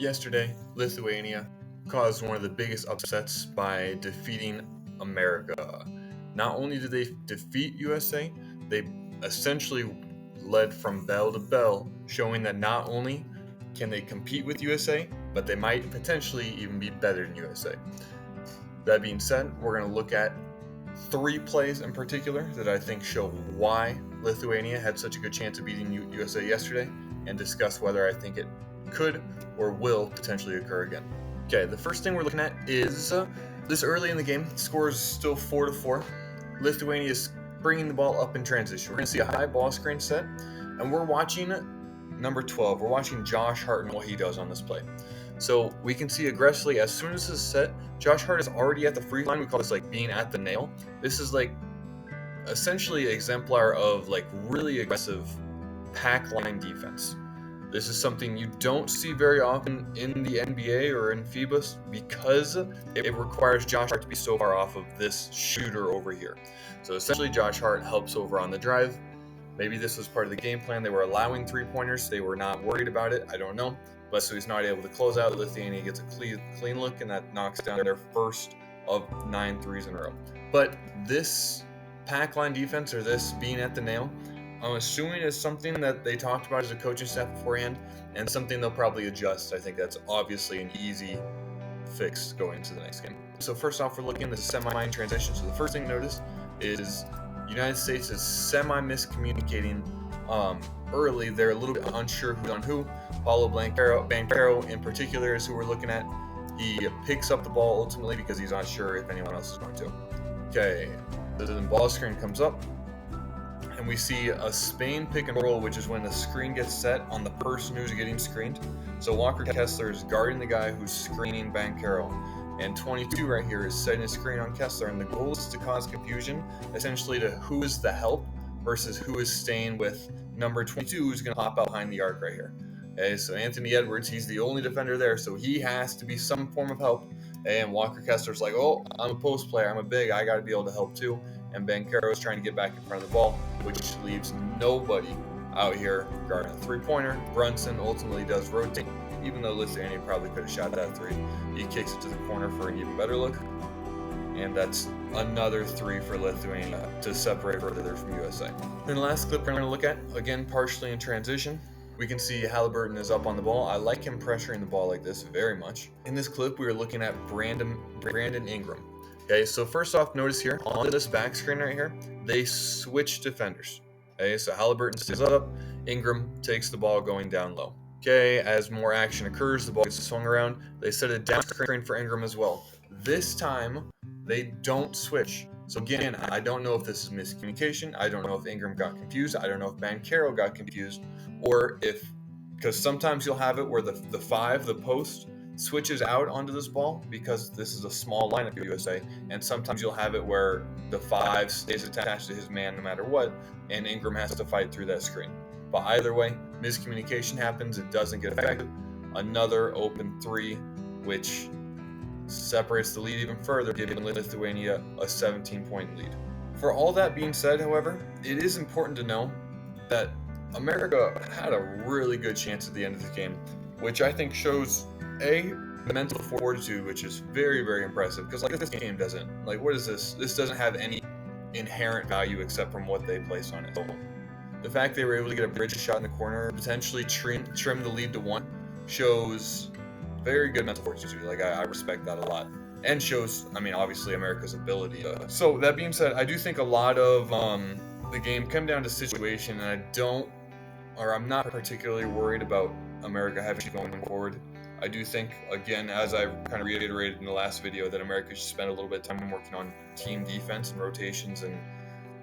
Yesterday, Lithuania caused one of the biggest upsets by defeating America. Not only did they defeat USA, they essentially led from bell to bell, showing that not only can they compete with USA, but they might potentially even be better than USA. That being said, we're going to look at 3 plays in particular that I think show why Lithuania had such a good chance of beating USA yesterday, and discuss whether I think it could or will potentially occur again. Okay, the first thing we're looking at is this early in the game. Score is still 4-4. Lithuania is bringing the ball up in transition. We're going to see a high ball screen set, and we're watching number 12. We're watching Josh Hart and what he does on this play. So we can see aggressively, as soon as this is set, Josh Hart is already at the free line. We call this like being at the nail. This is like essentially an exemplar of like really aggressive pack line defense. This is something you don't see very often in the NBA or in Fiba because it requires Josh Hart to be so far off of this shooter over here. So essentially Josh Hart helps over on the drive. Maybe this was part of the game plan. They were allowing 3-pointers. They were not worried about it. I don't know. But so he's not able to close out. Lithuania gets a clean look, and that knocks down their first of 9 threes in a row. But this pack line defense, or this being at the nail, I'm assuming is something that they talked about as a coaching staff beforehand, and something they'll probably adjust. I think that's obviously an easy fix going into the next game. So first off, we're looking at the semi transition. So the first thing to notice is United States is semi-miscommunicating early. They're a little bit unsure who's on who. Paulo Banchero in particular is who we're looking at. He picks up the ball ultimately because he's not sure if anyone else is going to. Okay, so then ball screen comes up, and we see a Spain pick and roll, which is when the screen gets set on the person who's getting screened. So Walker Kessler is guarding the guy who's screening Banchero. And 22 right here is setting a screen on Kessler, and the goal is to cause confusion, essentially to who is the help versus who is staying with number 22, who's going to pop out behind the arc right here. Okay, so Anthony Edwards, he's the only defender there, so he has to be some form of help. And Walker Kessler's like, oh, I'm a post player, I'm a big, I got to be able to help too. And Banchero is trying to get back in front of the ball, which leaves nobody out here guarding a 3-pointer. Brunson ultimately does rotate. Even though Lithuania probably could have shot that 3, he kicks it to the corner for an even better look. And that's another 3 for Lithuania to separate further from USA. Then the last clip we're going to look at, again, partially in transition. We can see Halliburton is up on the ball. I like him pressuring the ball like this very much. In this clip, we are looking at Brandon Ingram. Okay, so first off, notice here, on this back screen right here, they switch defenders. Okay, so Halliburton stays up, Ingram takes the ball going down low. Okay, as more action occurs, the ball gets swung around. They set a down screen for Ingram as well. This time, they don't switch. So again, I don't know if this is miscommunication. I don't know if Ingram got confused. I don't know if Banchero got confused. Or if, because sometimes you'll have it where the 5, the post, switches out onto this ball because this is a small lineup for USA. And sometimes you'll have it where the 5 stays attached to his man no matter what, and Ingram has to fight through that screen. But either way, miscommunication happens. It doesn't get effective. Another open 3, which separates the lead even further, giving Lithuania a 17-point lead. For all that being said, however, it is important to know that America had a really good chance at the end of the game, which I think shows the mental fortitude, which is very, very impressive. Because like this game doesn't, like, what is this? This doesn't have any inherent value except from what they place on it. So the fact they were able to get a bridge shot in the corner, potentially trim the lead to 1, shows very good mental fortitude. Like, I respect that a lot. And shows, I mean, obviously America's ability. So that being said, I do think a lot of the game come down to situation, and I'm not particularly worried about America having to going forward. I do think, again, as I kind of reiterated in the last video, that America should spend a little bit of time working on team defense and rotations and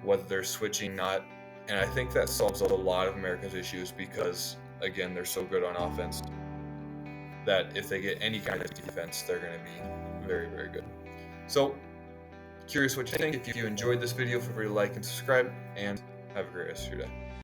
whether they're switching, not. And I think that solves a lot of America's issues because, again, they're so good on offense that if they get any kind of defense, they're going to be very, very good. So, curious what you think. If you enjoyed this video, feel free to like and subscribe, and have a great rest of your day.